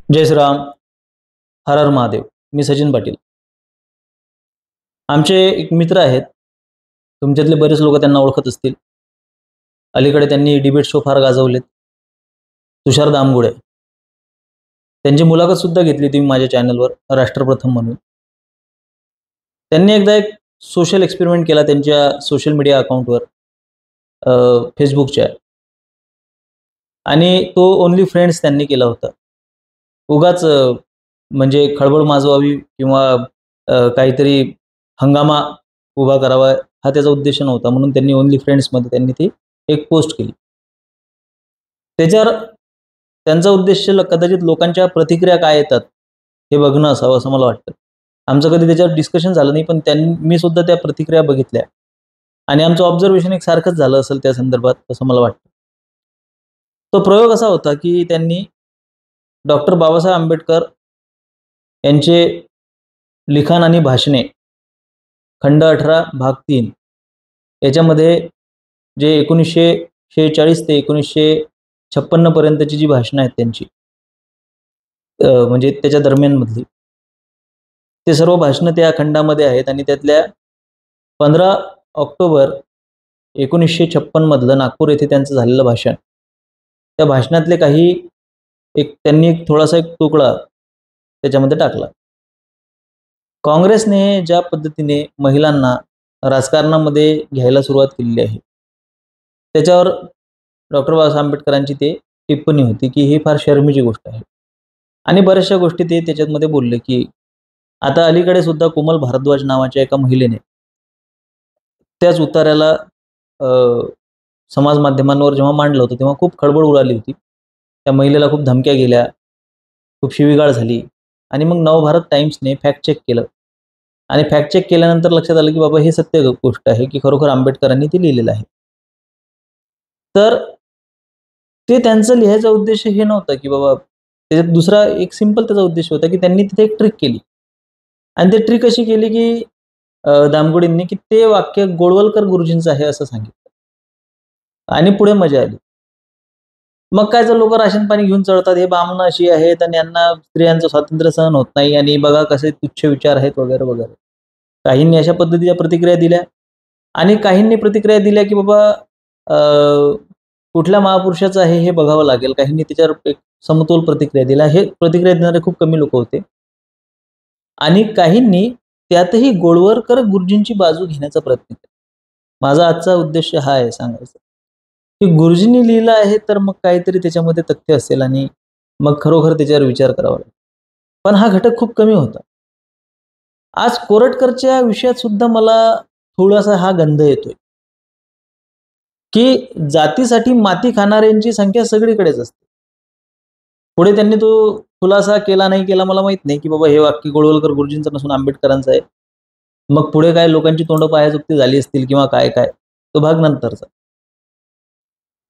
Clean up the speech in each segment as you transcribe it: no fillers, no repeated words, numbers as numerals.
जय श्रीराम. हर हर महादेव. मी सचिन पाटील. आमचे एक मित्र आहेत. तुमच्यातले बरेच लोक त्यांना ओळखत असतील. अलीकडे त्यांनी डिबेट शो फार गाजवलेत. तुषार दामगुडे. त्यांची मुलाखत सुद्धा घेतली होती माझ्या चॅनलवर राष्ट्रप्रथम म्हणून. त्यांनी एकदा एक सोशल एक्सपेरिमेंट केला त्यांच्या सोशल मीडिया अकाउंटवर, फेसबुकच्या, आणि तो ओनली फ्रेंड्स त्यांनी केला होता. उगाच म्हणजे खळबळ माजवावी किंवा काहीतरी हंगामा उभा करावा हा त्याचा उद्देश नव्हता. म्हणून त्यांनी ओनली फ्रेंड्समध्ये त्यांनी ती एक पोस्ट केली. त्याच्यावर त्यांचा उद्देश कदाचित लोकांच्या प्रतिक्रिया काय येतात हे बघणं असावं असं मला वाटतं. आमचं कधी त्याच्यावर डिस्कशन झालं नाही, पण मी सुद्धा त्या प्रतिक्रिया बघितल्या आणि आमचं ऑब्झर्वेशन एक सारखंच झालं असेल त्या संदर्भात असं मला वाटतं. तो प्रयोग असा होता की त्यांनी डॉक्टर बाबासाहेब आंबेडकर यांचे लिखाण आणि भाषणे खंड 18 भाग 3 याच्यामध्ये जे 1946 ते 1956 पर्यंतची जी भाषणं आहेत त्यांची, म्हणजे त्याच्या दरम्यानमधली, ते सर्व भाषणं त्या खंडामध्ये आहेत. आणि त्यातल्या 15 ऑक्टोबर 1956 मधलं नागपूर येथे त्यांचं झालेलं भाषण, त्या भाषणातले काही त्यांनी थोडासा एक तुकडा त्याच्यामध्ये टाकला. काँग्रेसने ज्या पद्धतीने महिलांना राजकारणामध्ये घ्यायला सुरुवात केलेली आहे, त्याच्यावर डॉक्टर बाबासाहेब आंबेडकरांची ते टिप्पणी होती की ही फार शर्मेची गोष्ट आहे. आणि बऱ्याचशा गोष्टी ते त्याच्यामध्ये बोलले की आता अलीकडे सुद्धा कोमल भारद्वाज नावाच्या एका महिलेने त्याच उतार्याला समाज माध्यमांवर जेव्हा मांडलं होतं तेव्हा खूप खळबळ उडाली होती. त्या महिलेला खूप धमक्या गेल्या, खूप शिवीगाळ झाली. आणि मग नवभारत टाइम्सने फॅक्ट चेक केलं आणि फॅक्ट चेक केल्यानंतर लक्षात आलं की बाबा हे सत्य गोष्ट आहे की खरोखर आंबेडकरांनी ते लिहिलेलं आहे. तर ते त्यांचं लिहायचा उद्देश हे नव्हता की बाबा, त्याच्यात दुसरा एक सिंपल त्याचा उद्देश होता की त्यांनी तिथे एक ट्रिक केली. आणि ते ट्रिक अशी केली की दामगुडेंनी की ते वाक्य गोळवलकर गुरुजींचं आहे असं सांगितलं आणि पुढे मजा आली. मग काय, जर लोक राशन पाणी घेऊन चढतात, हे बामणं अशी आहेत आणि यांना स्त्रियांचं स्वातंत्र्य सहन होत नाही आणि बघा कसे तुच्छ विचार आहेत वगैरे वगैरे. काहींनी अशा पद्धतीच्या प्रतिक्रिया दिल्या आणि काहींनी प्रतिक्रिया दिल्या की बाबा कुठल्या महापुरुषाचं आहे हे बघावं लागेल. काहींनी त्याच्यावर एक समतोल प्रतिक्रिया दिल्या. हे प्रतिक्रिया देणारे खूप कमी लोक होते. आणि काहींनी त्यातही गोळवलकर गुरुजींची बाजू घेण्याचा प्रयत्न केला. माझा आजचा उद्देश हा आहे सांगायचा की गुरुजींनी लिहिलं आहे तर मग काहीतरी त्याच्यामध्ये तथ्य असेल आणि मग खरोखर त्याच्यावर विचार करावा लागेल. पण हा घटक खूप कमी होता. आज कोरटकरच्या विषयात सुद्धा मला थोडासा हा गंध येतोय की जातीसाठी माती खाणाऱ्यांची संख्या सगळीकडेच असते. पुढे त्यांनी तो खुलासा केला नाही केला मला माहित नाही की बाबा हे वाक्य गोळवलकर गुरुजींचं नसून आंबेडकरांचं आहे. मग पुढे काय लोकांची तोंड पायाचुकती झाली असतील किंवा काय काय, तो भाग नंतरचा.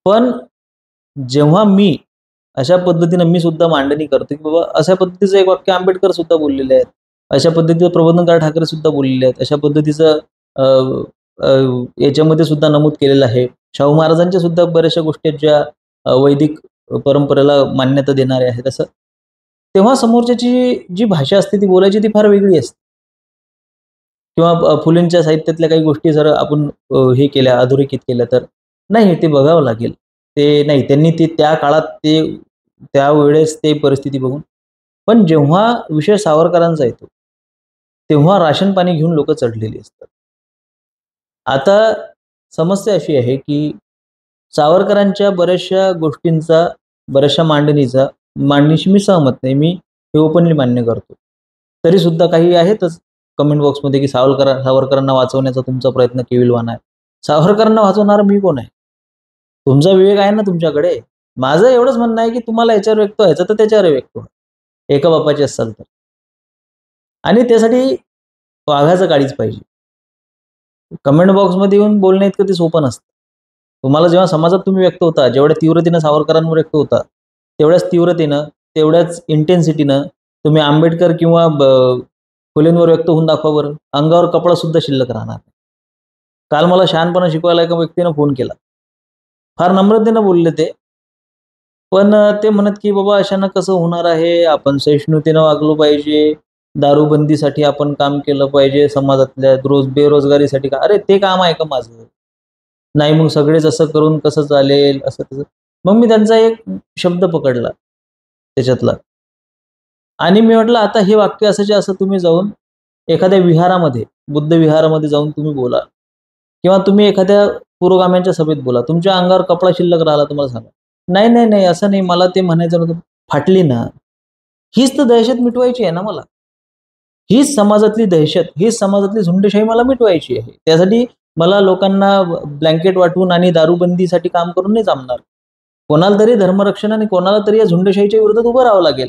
पण जेव्हा मी अशा पद्धतीनं मी सुद्धा मांडणी करतो की बाबा अशा पद्धतीचं एक वाक्य आंबेडकर सुद्धा बोललेले आहेत, अशा पद्धतीचं प्रबोधनकार ठाकरे सुद्धा बोललेले आहेत, अशा पद्धतीचं याच्यामध्ये सुद्धा नमूद केलेलं आहे. शाहू महाराजांच्या सुद्धा बऱ्याचशा गोष्टी ज्या वैदिक परंपरेला मान्यता देणारे आहेत. असं तेव्हा समोरच्याची जी भाषा असते ती बोलायची ती फार वेगळी असते. किंवा फुलेंच्या साहित्यातल्या काही गोष्टी जर आपण हे केल्या, अधोरेखित केल्या, तर नाही ते बघावं लागेल. ते नाही, त्यांनी ते त्या काळात ते त्यावेळेस ते परिस्थिती बघून. पण जेव्हा विषय सावरकरांचा येतो तेव्हा राशन पाणी घेऊन लोक चढलेली असतात. आता समस्या अशी आहे की सावरकरांच्या बऱ्याचशा गोष्टींचा, बऱ्याचशा मांडणीशी मी सहमत नाही. मी हे ओपनली मान्य करतो. तरी सुद्धा काही आहेतच कमेंट बॉक्समध्ये की सावरकरांना वाचवण्याचा तुमचा प्रयत्न केविलवाणा आहे. सावरकरांना वाचवणारा मी कोण आहे? तुमचा विवेक आहे ना तुमच्याकडे. माझं एवढंच म्हणणं आहे की तुम्हाला याच्यावर व्यक्त व्हायचं तर त्याच्यावर व्यक्त व्हा, एका बापाचे असाल तर. आणि त्यासाठी वाघाचं काळीच पाहिजे. कमेंट बॉक्समध्ये येऊन बोलणं इतकं ते सोपं नसतं. तुम्हाला जेव्हा समाजात तुम्ही व्यक्त होता, जेवढ्या तीव्रतेनं सावरकरांवर व्यक्त होता, तेवढ्याच तीव्रतेनं, तेवढ्याच इंटेन्सिटीनं तुम्ही आंबेडकर किंवा फुलेंवर व्यक्त होऊन दाखवा बरं. अंगावर कपडा सुद्धा शिल्लक राहणार नाही. काल मला शहाणपणा शिकवायला एका व्यक्तीनं फोन केला. फार नम्रतेनं बोलले ते. पण ते म्हणत की बाबा अशानं कसं होणार आहे, आपण सहिष्णुतेनं वागलो पाहिजे, दारूबंदीसाठी आपण काम केलं पाहिजे, समाजातल्या बेरोजगारीसाठी अरे ते काम आहे का माझं? नाही मग सगळेच असं करून कसं चालेल, असं तसं. मग मी त्यांचा एक शब्द पकडला त्याच्यातला आणि मी म्हटलं, "आता हे वाक्य असंच्या असं तुम्ही जाऊन एखाद्या विहारामध्ये, बुद्ध विहारामध्ये जाऊन तुम्ही बोला किंवा तुम्ही एखाद्या पुरोगाम्यांच्या सभेत बोला. तुमच्या अंगावर कपडा शिल्लक राहिला तर सांगा." "नाही, नाही, नाही, असं नाही. मला ते म्हणायचं नव्हतं." फाटली ना. हीच तर दहशत मिटवायची आहे ना मला. हीच समाजातली दहशत, हीच समाजातली झुंडशाही मला मिटवायची आहे. त्यासाठी मला लोकांना ब्लँकेट वाटून आणि दारूबंदीसाठी काम करून नाही जमणार. कोणाला तरी धर्मरक्षण आणि कोणाला तरी या झुंडशाहीच्या विरोधात उभं राहावं लागेल.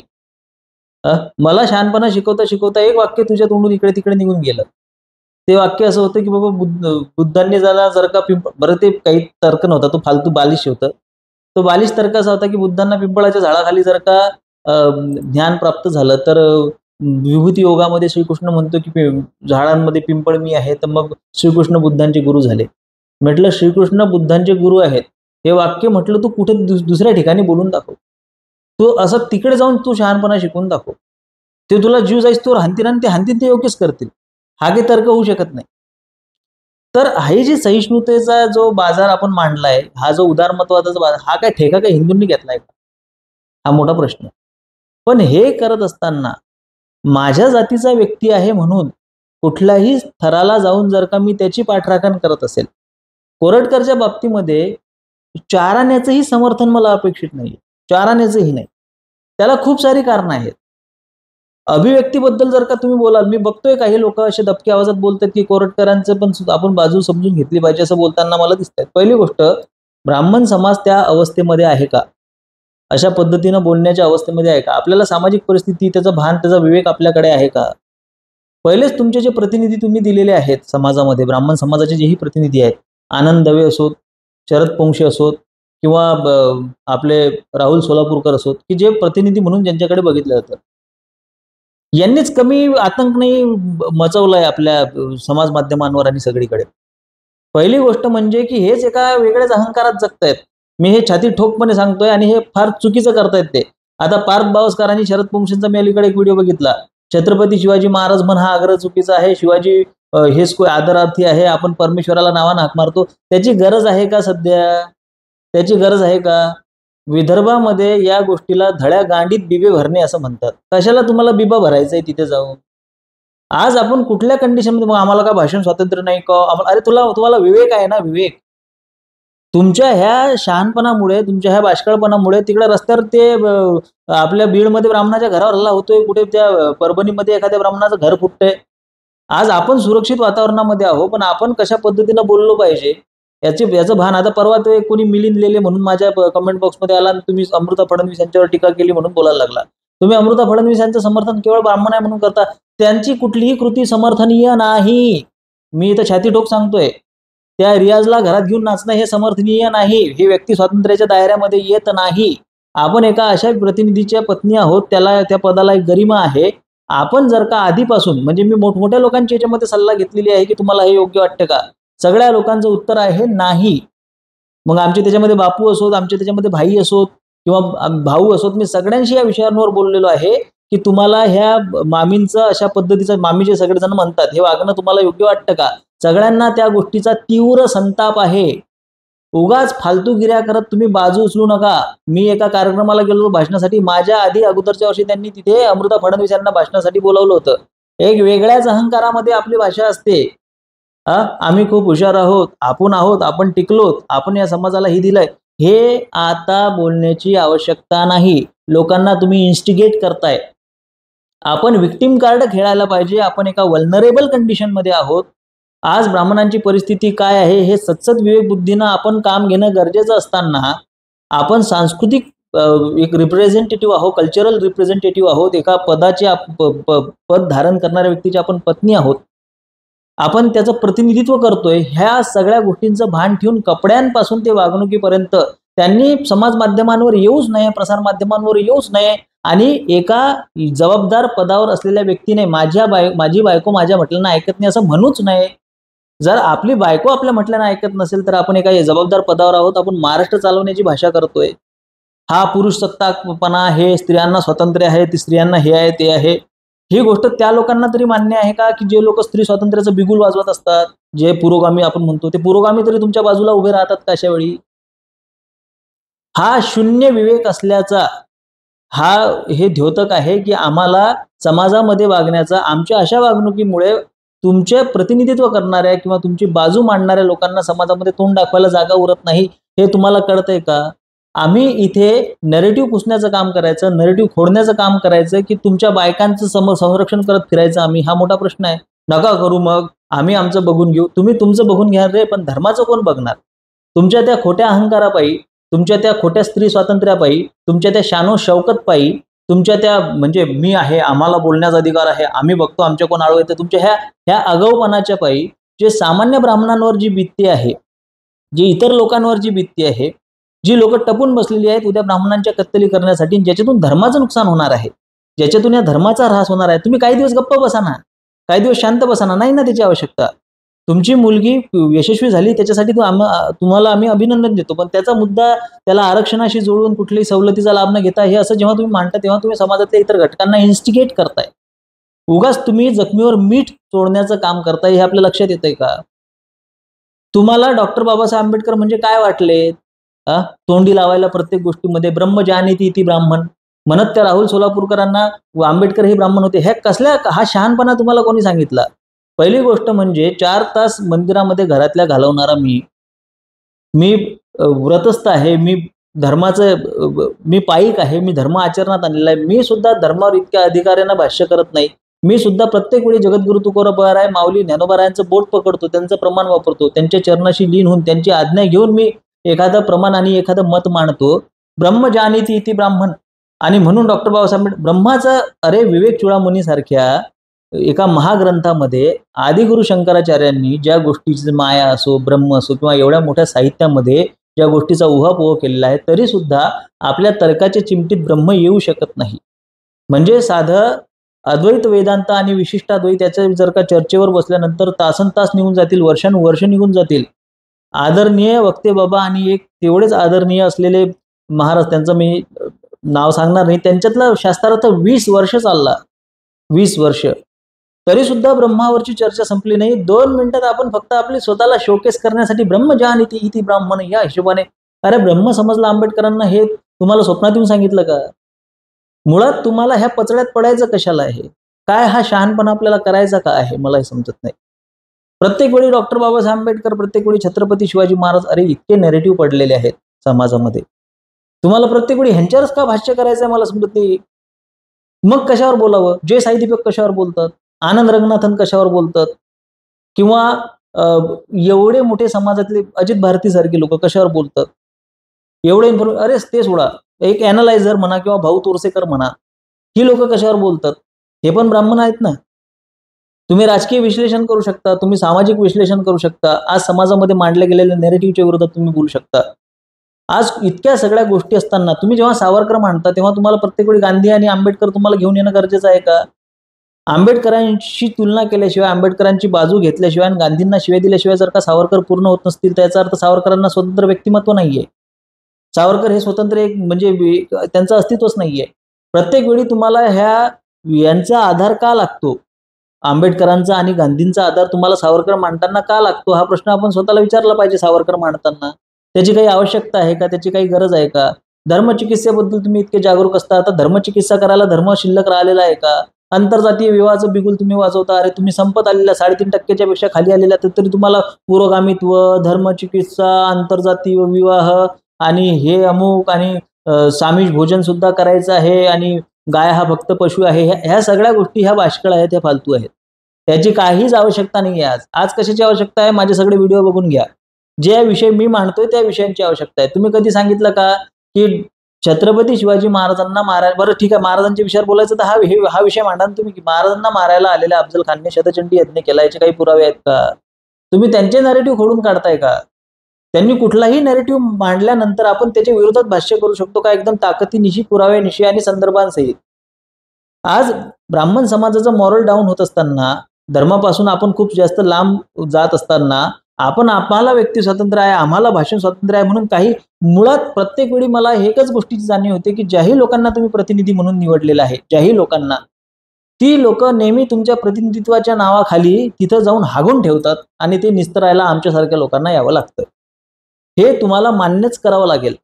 मला शहाणपणा शिकवता एक वाक्य तुझ्या तोंडून इकडे-तिकडे निघून गेलं. ते वाक्य असं होतं, की बाबा बुद्धांनी जर का बरं ते काही तर्क नव्हता, तो फालतू बालिश होतं. तो बालिश तर्क असा होता, की बुद्धांना पिंपळाच्या झाडाखाली जर का ज्ञान प्राप्त झालं, तर विभूती योगामध्ये श्रीकृष्ण म्हणतो, की झाडांमध्ये पिंपळ मी आहे, तर मग श्रीकृष्ण बुद्धांचे गुरु झाले. म्हटलं श्रीकृष्ण बुद्धांचे गुरु आहेत. हे वाक्य म्हटलं तू कुठे दुसऱ्या ठिकाणी बोलून दाखव. तू असं तिकडे जाऊन तू शहाणपणा शिकवून दाखव. ते तुला जीव जाईस्तोवर हाणतील आणि ते हाणतील ते योग्यच करतील. हा काही तर्क होऊ शकत नाही. तर ही जी सहिष्णुतेचा जो बाजार आपण मांडलाय, हा जो उदारमतवादाचा बाजार, हा काय ठेका काय हिंदूंनी घेतलाय का? हा मोठा प्रश्न आहे. पण हे करत असताना माझ्या जातीचा व्यक्ती आहे म्हणून कुठल्याही थराला जाऊन जर का मी त्याची पाठराखण करत असेल, कोरटकरच्या बाबतीमध्ये चाराण्याचंही समर्थन मला अपेक्षित नाहीये. चाराण्याचंही नाही. त्याला खूप सारी कारणं आहेत. अभिव्यक्तीबद्दल जर का तुम्ही बोलाल, मी बघतोय काही लोकं असे दबक्या आवाजात बोलतात, की कोरटकरांचं पण आपण बाजू समजून घेतली पाहिजे असं बोलताना मला दिसतंय. पहिली गोष्ट, ब्राह्मण समाज त्या अवस्थेमध्ये आहे का? अशा पद्धतीनं बोलण्याच्या अवस्थेमध्ये आहे का? आपल्याला सामाजिक परिस्थिती, त्याचं भान, त्याचा विवेक आपल्याकडे आहे का? पहिलेच तुमचे जे प्रतिनिधी तुम्ही दिलेले आहेत समाजामध्ये, ब्राह्मण समाजाचे जेही प्रतिनिधी आहेत, आनंद दवे असोत, शरद पोंक्षे असोत किंवा आपले राहुल सोलापूरकर असोत, की जे प्रतिनिधी म्हणून ज्यांच्याकडे बघितलं जातं. यांनीच कमी आतंक नाही मचवलाय आपल्या समाज माध्यमांवर आणि सगळीकडे. पहिली गोष्ट म्हणजे की हेच एका वेगळ्याच अहंकारात जगतायत. मी हे छाती ठोकपणे सांगतोय आणि हे फार चुकीचं करतायत ते. आता पार्थ बावस्कर आणि शरद पोंक्षेंचा मी अलीकडे एक व्हिडिओ बघितला. छत्रपती शिवाजी महाराज म्हण हा आग्रह चुकीचा आहे. शिवाजी हेच कोई आदरार्थी आहे. आपण परमेश्वराला नावानं हाक मारतो. त्याची गरज आहे का सध्या? त्याची गरज आहे का? विदर्भामध्ये या गोष्टीला धड्या गांडीत बिबे भरणे असं म्हणतात. कशाला तुम्हाला बिबा भरायचंय तिथे जाऊन? आज आपण कुठल्या कंडिशनमध्ये, मग आम्हाला का भाषण स्वातंत्र्य नाही का? अरे तुम्हाला विवेक आहे ना, विवेक. तुमच्या ह्या शहाणपणामुळे, तुमच्या ह्या बाष्कळपणामुळे तिकडे रस्त्यावर ते आपल्या बीडमध्ये ब्राह्मणाच्या घरावर हल्ला होतोय, कुठे त्या परभणीमध्ये एखाद्या ब्राह्मणाचं घर फुटतंय. आज आपण सुरक्षित वातावरणामध्ये आहोत, पण आपण कशा पद्धतीनं बोललो पाहिजे याचं भान. आता परवा ते कोणी मिलिंद लेले म्हणून माझ्या कमेंट बॉक्समध्ये आला आणि तुम्ही अमृता फडणवीस यांच्यावर टीका केली म्हणून बोलायला लागला. तुम्ही अमृता फडणवीस यांचं समर्थन केवळ ब्राह्मण आहे म्हणून करता. त्यांची कुठलीही कृती समर्थनीय नाही. मी इथं छातीठोक सांगतोय. त्या रियाजला घरात घेऊन नाचणं हे समर्थनीय नाही. हे व्यक्ती स्वातंत्र्याच्या दायऱ्यामध्ये येत नाही. आपण एका अशा प्रतिनिधीच्या पत्नी आहोत, त्याला त्या पदाला एक गरिमा आहे. आपण जर का आधीपासून, म्हणजे मी मोठमोठ्या लोकांच्या याच्यामध्ये सल्ला घेतलेली आहे, की तुम्हाला हे योग्य वाटतं का? सगळ्या लोकांचं उत्तर आहे नाही. मग आमचे त्याच्यामध्ये बापू असोत, आमचे त्याच्यामध्ये भाई असोत किंवा भाऊ असोत, मी सगळ्यांशी या विषयांवर बोललेलो आहे, की तुम्हाला ह्या मामींचं अशा पद्धतीचं, मामी सगळेजण म्हणतात, हे वागणं तुम्हाला योग्य वाटतं का? सगळ्यांना त्या गोष्टीचा तीव्र संताप आहे. उगाच फालतूगिऱ्या करत तुम्ही बाजू उचलू नका. मी एका कार्यक्रमाला गेलो होतो भाषणासाठी. माझ्या आधी अगोदरच्या वर्षी त्यांनी तिथे अमृता फडणवीस यांना भाषणासाठी बोलावलं होतं. एक वेगळ्याच अहंकारामध्ये आपली भाषा असते. आम्ही खूप हुशार आहोत, आपण टिकलोत, आपण या समाजाला ही दिलंय. हे आता बोलण्याची आवश्यकता नाही. लोकांना तुम्ही इन्स्टिगेट करताय. आपण व्हिक्टिम कार्ड खेळायला पाहिजे. आपण एका वल्नरेबल कंडिशनमध्ये आहोत. आज ब्राह्मणांची परिस्थिती काय आहे हे सत्सद विवेकबुद्धीनं आपण काम घेणं गरजेचं असताना, आपण सांस्कृतिक एक रिप्रेझेंटेटिव्ह आहोत, कल्चरल रिप्रेझेंटेटिव्ह आहोत. एका पदाचे पद धारण करणाऱ्या व्यक्तीची आपण पत्नी आहोत. आपण त्याचं प्रतिनिधित्व करतोय. ह्या सगळ्या गोष्टींचं भान ठेवून कपड्यांपासून ते वागणुकीपर्यंत त्यांनी समाज माध्यमांवर येऊच नये, प्रसार माध्यमांवर येऊच नये आणि एका जबाबदार पदावर असलेल्या व्यक्तीने माझी बायको माझ्या म्हटल्यानं ऐकत नाही असं म्हणूच नये. जर आपली बायको आपल्या म्हटल्यानं ऐकत नसेल, तर आपण एका जबाबदार पदावर आहोत. आपण महाराष्ट्र चालवण्याची भाषा करतोय. हा पुरुष सत्ताकपणा आहे, स्त्रियांना स्वातंत्र्य आहे, ती स्त्रियांना हे आहे ते आहे. ही गोष्ट त्या लोकांना तरी मान्य आहे का, की जे लोक स्त्री स्वातंत्र्याचं बिगुल वाजवत असतात, जे पुरोगामी आपण म्हणतो, ते पुरोगामी तरी तुमच्या बाजूला उभे राहतात का अशा वेळी? हा शून्य विवेक असल्याचा हा हे द्योतक आहे, की आम्हाला समाजामध्ये वागण्याचा, आमच्या अशा वागणुकीमुळे तुमचे प्रतिनिधित्व करणाऱ्या किंवा तुमची बाजू मांडणाऱ्या लोकांना समाजामध्ये तोंड दाखवायला जागा उरत नाही. हे तुम्हाला कळतंय का? आम्ही इथे नरेटिव्ह पुसण्याचं काम करायचं, नरेटिव्ह खोडण्याचं काम करायचं, की तुमच्या बायकांचं संरक्षण करत फिरायचं आम्ही? हा मोठा प्रश्न आहे. नका करू मग. आम्ही आमचं बघून घेऊ. तुम्ही तुमचं बघून घ्या रे, पण धर्माचं कोण बघणार? तुमच्या त्या खोट्या अहंकारापायी, तुमच्या त्या खोट्या स्त्री स्वातंत्र्यापायी, तुमच्या त्या शानो शौकतपायी, तुमच्या त्या म्हणजे मी आहे, आम्हाला बोलण्याचा अधिकार आहे, आम्ही बघतो आमच्या कोण आळू येतं, तुमच्या ह्या ह्या आगाऊपणाच्या पायी जे सामान्य ब्राह्मणांवर जी बित्ती आहे, जी इतर लोकांवर जी बित्ती आहे, जी लोक टपून बसलेली आहेत उद्या ब्राह्मणांच्या कत्तली करण्यासाठी, ज्याच्यातून धर्माचं नुकसान होणार आहे, ज्याच्यातून या धर्माचा ऱ्हास होणार आहे, तुम्ही काही दिवस गप्प बसा ना, काही दिवस शांत बसा ना. नाही ना त्याची आवश्यकता. तुमची मुलगी यशस्वी झाली त्याच्यासाठी तुम्हाला आम्ही अभिनंदन देतो, पण त्याचा मुद्दा त्याला आरक्षणाशी जोडून कुठल्याही सवलतीचा लाभ न घेता हे असं जेव्हा तुम्ही मांडता तेव्हा तुम्ही समाजातल्या इतर घटकांना इन्स्टिगेट करताय. उगाच तुम्ही जखमीवर मीठ चोळण्याचं काम करताय, हे आपल्या लक्षात येतंय का? तुम्हाला डॉक्टर बाबासाहेब आंबेडकर म्हणजे काय वाटले? तोंडी लावायला प्रत्येक गोष्टीमध्ये ब्रह्मजानीती इति ब्राह्मण म्हणत त्या राहुल सोलापूरकरांना आंबेडकर हे ब्राह्मण होते. हे कसल्या हा शहाणपणा तुम्हाला कोणी सांगितला? पहिली गोष्ट म्हणजे 4 तास मंदिरामध्ये घरातल्या घालवणारा मी व्रतस्थ आहे, मी धर्माचं मी पाईक आहे, मी धर्म आचरणात आणलेला आहे. मी सुद्धा धर्मावर इतक्या अधिकाऱ्यांना भाष्य करत नाही. मी सुद्धा प्रत्येक वेळी जगद्गुरु तुकोबाराय माऊली ज्ञानोबारायांचं बोट पकडतो, त्यांचं प्रमाण वापरतो, त्यांच्या चरणाशी लीन होऊन त्यांची आज्ञा घेऊन मी एखादं प्रमाण आणि एखादं मत मांडतो. ब्रह्मजानीती इति ब्राह्मण आणि म्हणून डॉक्टर बाबासाहेब आंबेडकर ब्रह्माचं, अरे विवेक चूडामणी सारख्या एका महाग्रंथामध्ये आदिगुरु शंकराचार्यांनी ज्या गोष्टीची माया असो, ब्रह्म असो किंवा एवढ्या मोठ्या साहित्यामध्ये ज्या गोष्टीचा उहापोह केलेला आहे, तरी सुद्धा आपल्या तर्काच्या चिमटीत ब्रह्म येऊ शकत नाही. म्हणजे साधं अद्वैत वेदांत आणि विशिष्टाद्वैत याच्या जर का चर्चेवर बसल्यानंतर तासनतास निघून जातील, वर्षानुवर्ष निघून जातील. आदरणीय वक्ते बाबा आणि एक तेवढेच आदरणीय असलेले महाराज, त्यांचं मी नाव सांगणार नाही, त्यांच्यातला शास्त्रार्थ 20 वर्ष चालला, 20 वर्ष, तरी सुद्धा ब्रह्मावरची चर्चा संपली नाही. 2 मिनिटात आपण फक्त आपली स्वतःला शोकेस करण्यासाठी ब्रह्मजानीती इति ब्राह्मण या हिशोबाने, अरे ब्रह्म समजलं आंबेडकरांना हे तुम्हाला स्वप्नात येऊन सांगितलं का? मुळात तुम्हाला ह्या पचड्यात पडायचं कशाला आहे? काय हा शहाणपणा आपल्याला करायचा का आहे? मला हे समजत नाही. प्रत्येक वेळी डॉक्टर बाबासाहेब आंबेडकर, प्रत्येक वेळी छत्रपती शिवाजी महाराज, अरे इतके नेरेटिव्ह पडलेले आहेत समाजामध्ये, तुम्हाला प्रत्येक वेळी ह्यांच्यावरच का भाष्य करायचं आहे मला समजत नाही. मग कशावर बोलावं? जे साई दीपक कशावर बोलतात, आनंद रंगनाथन कशावर बोलतात, किंवा एवढे मोठे समाजातले अजित भारती सारखे लोक कशावर बोलतात? एवढे अरे ते सोडा, एक ॲनालायझर म्हणा किंवा भाऊ तोरसेकर म्हणा, ही लोक कशावर बोलतात? हे पण ब्राह्मण आहेत ना. तुम्ही राजकीय विश्लेषण करू शकता, तुम्ही सामाजिक विश्लेषण करू शकता, आज समाजामध्ये मांडल्या गेलेल्या नेरेटिव्हच्या विरोधात तुम्ही बोलू शकता. आज इतक्या सगळ्या गोष्टी असताना तुम्ही जेव्हा सावरकर मांडता तेव्हा तुम्हाला प्रत्येक वेळी गांधी आणि आंबेडकर तुम्हाला घेऊन येणं गरजेचं आहे का? आंबेडकरांशी तुलना केल्याशिवाय, आंबेडकरांची बाजू घेतल्याशिवाय आणि गांधींना शिव्या दिल्याशिवाय जर का सावरकर पूर्ण होत नसतील, तर याचा अर्थ सावरकरांना स्वतंत्र व्यक्तिमत्व नाहीये. सावरकर हे स्वतंत्र एक म्हणजे त्यांचं अस्तित्वच नाहीये. प्रत्येक वेळी तुम्हाला यांचा आधार का लागतो? आंबेडकरांचा आणि गांधींचा आधार तुम्हाला सावरकर मांडताना का लागतो? हा प्रश्न आपण स्वतःला विचारला पाहिजे. सावरकर मांडताना त्याची काही आवश्यकता आहे का? त्याची काही गरज आहे का? धर्मचिकित्सेबद्दल तुम्ही इतके जागरूक असता, आता धर्मचिकित्सा करायला धर्म शिल्लक राहिलेला आहे का? आंतरजातीय विवाहाचं बिगुल तुम्ही वाजवता. अरे तुम्ही संपत आलेल्या 3.5% पेक्षा खाली आलेल्या, तरी तुम्हाला पुरोगामित्व, धर्मचिकित्सा, आंतरजातीय विवाह आणि हे अमुक आणि सामिष भोजन सुद्धा करायचं आहे आणि गाय हा फक्त पशु आहे, ह्या सगळ्या गोष्टी ह्या बाष्कळ आहेत, ह्या फालतू आहेत. त्याची काहीच आवश्यकता नाही आहे. आज कशाची आवश्यकता आहे? माझे सगळे व्हिडिओ बघून घ्या. जे विषय मी मांडतोय त्या विषयांची आवश्यकता आहे. तुम्ही कधी सांगितलं का की छत्रपती शिवाजी महाराजांना बरं ठीक आहे, महाराजांच्या विषयावर बोलायचं तर हा विषय मांडा तुम्ही, की महाराजांना मारायला आलेल्या अफजल खानने शतचंडी यज्ञ केला, याचे काही पुरावे आहेत का? तुम्ही त्यांचे नॅरेटिव्ह खोडून काढताय का? त्यांनी कुठलाही नॅरेटिव्ह मांडल्यानंतर आपण त्याच्या विरोधात भाष्य करू शकतो का? एकदम ताकदीनिशी, पुराव्यानिशी आणि संदर्भांसहित. आज ब्राह्मण समाजाचं मॉरल डाऊन होत असताना, धर्मापासून आपण खूप जास्त लांब जात असताना आपण आम्हाला व्यक्ती स्वातंत्र्य आहे, आम्हाला भाषण स्वातंत्र्य आहे म्हणून काही मुळात प्रत्येक वेळी मला एकच गोष्टीची जाणीव होते की ज्याही लोकांना तुम्ही प्रतिनिधी म्हणून निवडलेलं आहे, ज्याही लोकांना, ती लोकं नेहमी तुमच्या प्रतिनिधित्वाच्या नावाखाली तिथं जाऊन हागून ठेवतात आणि ते निस्तरायला आमच्यासारख्या लोकांना यावं लागतं. हे तुम्हाला मान्यच करावं लागेल.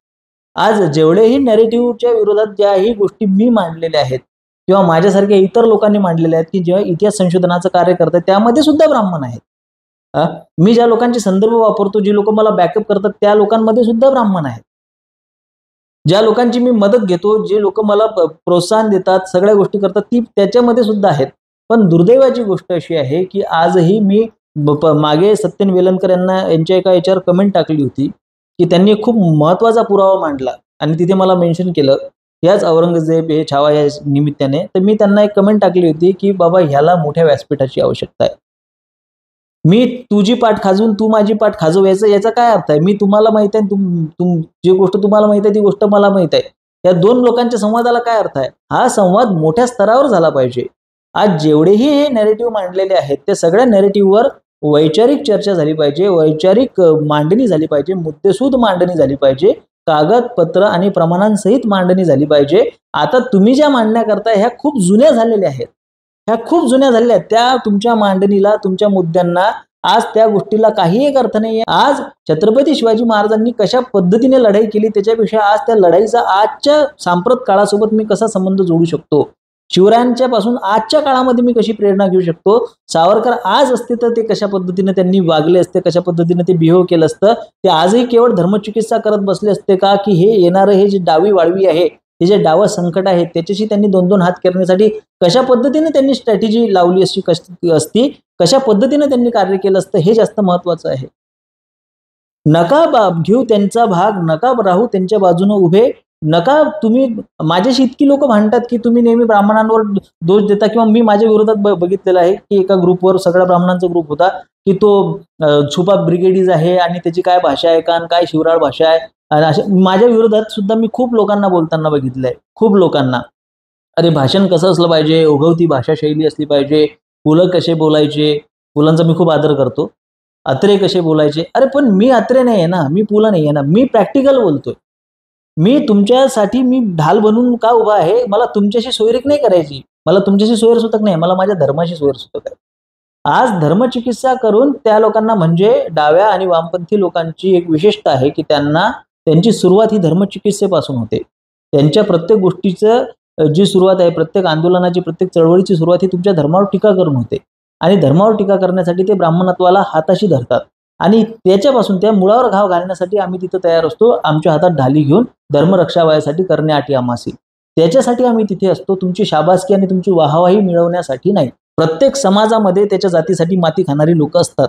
आज जेवढेही नॅरेटिव्हच्या विरोधात ज्याही गोष्टी मी मांडलेल्या आहेत किंवा माझ्यासारख्या इतर लोकांनी मांडलेल्या आहेत, की जेव्हा इतिहास संशोधनाचं कार्य करतात त्यामध्ये सुद्धा ब्राह्मण आहेत. मी ज्या लोकांचे संदर्भ वापरतो, जे लोक मला बॅकअप करतात त्या लोकांमध्ये सुद्धा ब्राह्मण आहेत. ज्या लोकांची मी मदत घेतो, जे लोक मला प्रोत्साहन देतात, सगळ्या गोष्टी करतात, ती त्याच्यामध्ये सुद्धा आहेत. पण दुर्दैवाची गोष्ट अशी आहे की आजही मी मागे सत्यन वेलणकर यांच्या एका याच्यावर कमेंट टाकली होती की त्यांनी खूप महत्त्वाचा पुरावा मांडला आणि तिथे मला मेन्शन केलं याच औरंगजेब हे छावा या निमित्ताने. तर मी त्यांना एक कमेंट टाकली होती की बाबा ह्याला मोठ्या व्यासपीठाची आवश्यकता आहे. मी तुझी पाठ खाजवून तू माझी पाठ खाजव याचा काय अर्थ आहे? मी तुम्हाला माहित आहे, जी गोष्ट तुम्हाला माहित आहे ती गोष्ट मला माहित आहे. या दोन लोकांच्या संवादाला काय अर्थ आहे? हा संवाद मोठ्या स्तरावर झाला पाहिजे. आज जेवढेही हे नॅरेटिव्ह मांडलेले आहेत त्या सगळ्या नॅरेटिव्हवर वैचारिक चर्चा झाली पाहिजे, वैचारिक मांडणी झाली पाहिजे, मुद्देसूद मांडणी झाली पाहिजे, कागदपत्र आणि प्रमाणांसहित मांडणी झाली पाहिजे. आता तुम्ही ज्या मांडण्या करताय ह्या खूप जुन्या झालेल्या आहेत. ह्या खूप जुन्या झालेल्या आहेत. त्या तुमच्या मांडणीला, तुमच्या मुद्द्यांना आज त्या गोष्टीला काही एक अर्थ नाही. आज छत्रपती शिवाजी महाराजांनी कशा पद्धतीने लढाई केली त्याच्यापेक्षा आज त्या लढाईचा आजच्या सांप्रत काळासोबत मी कसा संबंध जोडू शकतो, शिवरायांच्या पासून आजच्या काळामध्ये मी कशी प्रेरणा घेऊ शकतो, सावरकर आज असते तर ते कशा पद्धतीने त्यांनी वागले असते, कशा पद्धतीने ते बिहेव केलं असतं, ते आजही केवळ धर्मचिकित्सा करत बसले असते का, की हे येणारं हे जे डावी वाळवी आहे, हे जे डावं संकट आहे त्याच्याशी त्यांनी दोन दोन हात करण्यासाठी कशा पद्धतीने त्यांनी स्ट्रॅटेजी लावली असती, कशा पद्धतीने त्यांनी कार्य केलं असतं हे जास्त महत्वाचं आहे. नका घेऊ त्यांचा भाग, नका राहू त्यांच्या बाजूने उभे, नका तुम्ही. माझ्याशी इतकी लोक भांडतात की तुम्ही नेहमी ब्राह्मणांवर दोष देता, किंवा मी माझ्या विरोधात बघितलेलं आहे की एका ग्रुपवर, सगळ्या ब्राह्मणांचा ग्रुप होता, की तो छुपा ब्रिगेडीज आहे आणि त्याची काय भाषा आहे का, काय शिवराळ भाषा आहे, आणि अशा माझ्या विरोधात सुद्धा मी खूप लोकांना बोलताना बघितलंय, खूप लोकांना. अरे भाषण कसं असलं पाहिजे, ओघवती भाषा शैली असली पाहिजे, पुलं कसे बोलायचे, पुलांचा मी खूप आदर करतो, अत्रे कसे बोलायचे. अरे पण मी अत्रे नाही आहे ना, मी पुलं नाही आहे ना, मी प्रॅक्टिकल बोलतोय. मी तुमच्यासाठी मी ढाल बनून का उभा आहे? मला तुमच्याशी सोयरीक नाही करायची, मला तुमच्याशी सोयरसुतक नाही, मला माझ्या धर्माशी सोयरसुतक आहे. आज धर्मचिकित्सा करून त्या लोकांना, म्हणजे डाव्या आणि वामपंथी लोकांची एक विशेषता आहे की त्यांना त्यांची सुरुवात ही धर्मचिकित्सेपासून होते. त्यांच्या प्रत्येक गोष्टीचं जी सुरुवात आहे, प्रत्येक आंदोलनाची, प्रत्येक चळवळीची सुरुवात ही तुमच्या धर्मावर टीका करून होते. आणि धर्मावर टीका करण्यासाठी ते ब्राह्मणत्वाला हाताशी धरतात आणि त्याच्यापासून त्या मुळावर घाव घालण्यासाठी आम्ही तिथं तयार असतो, आमच्या हातात ढाली घेऊन धर्मरक्षावयासाठी करणे आटी आमासी. त्याच्यासाठी आम्ही तिथे असतो, तुमची शाबासकी आणि तुमची वाहवाही मिळवण्यासाठी नाही. प्रत्येक समाजामध्ये त्याच्या जातीसाठी माती खाणारी लोक असतात.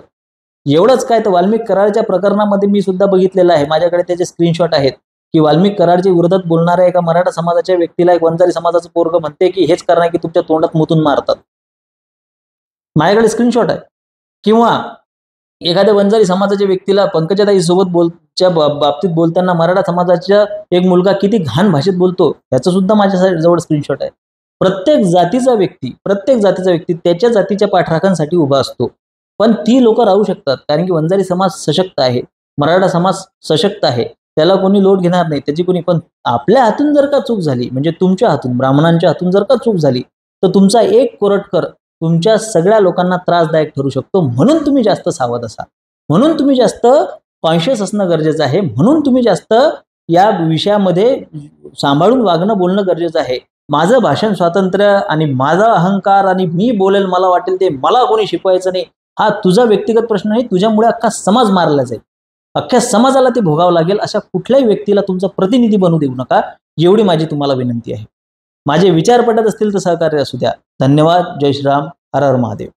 एवढंच काय तर वाल्मिक कराडच्या प्रकरणामध्ये मी सुद्धा बघितलेलं आहे, माझ्याकडे त्याचे स्क्रीनशॉट आहेत, की वाल्मिक कराडच्या विरोधात बोलणाऱ्या एका मराठा समाजाच्या व्यक्तीला एक वंजारी समाजाचं पोरग म्हणते की हेच करणार की तुमच्या तोंडात मुतून मारतात. माझ्याकडे स्क्रीनशॉट आहे. किंवा एखाद्या वंजारी समाजाच्या व्यक्तीला पंकजाताई सोबत बाबतीत बोलताना मराठा समाजाच्या एक मुलगा किती घाण भाषेत बोलतो याचं सुद्धा माझ्या जवळ स्क्रीनशॉट आहे. प्रत्येक जातीचा व्यक्ती त्याच्या जातीच्या पाठराखांसाठी उभा असतो. पण ती लोक राहू शकतात कारण की वंजारी समाज सशक्त आहे, मराठा समाज सशक्त आहे, त्याला कोणी लोट घेणार नाही त्याची कोणी. पण आपल्या हातून जर का चूक झाली, म्हणजे तुमच्या हातून, ब्राह्मणांच्या हातून जर का चूक झाली, तर तुमचा एक कोरटकर तुमच्या सगळ्या लोकांना त्रासदायक ठरू शकतो. म्हणून तुम्ही जास्त सावध असा, म्हणून तुम्ही जास्त कॉन्शियस असणं गरजेचं आहे, म्हणून तुम्ही जास्त या विषयामध्ये सांभाळून वागणं, बोलणं गरजेचं आहे. माझं भाषण स्वातंत्र्य आणि माझा अहंकार आणि मी बोलेल मला वाटेल ते, मला कोणी शिकवायचं नाही, हा तुझा व्यक्तिगत प्रश्न नाही. तुझ्यामुळे अख्खा समाज मारला जाईल, अख्ख्या समाजाला ते भोगावं लागेल. अशा कुठल्याही व्यक्तीला तुमचा प्रतिनिधी बनवू देऊ नका, एवढी माझी तुम्हाला विनंती आहे. माझे विचार पटत असतील तर सहकार्य असू द्या. धन्यवाद. जय श्रीराम. हर हर महादेव.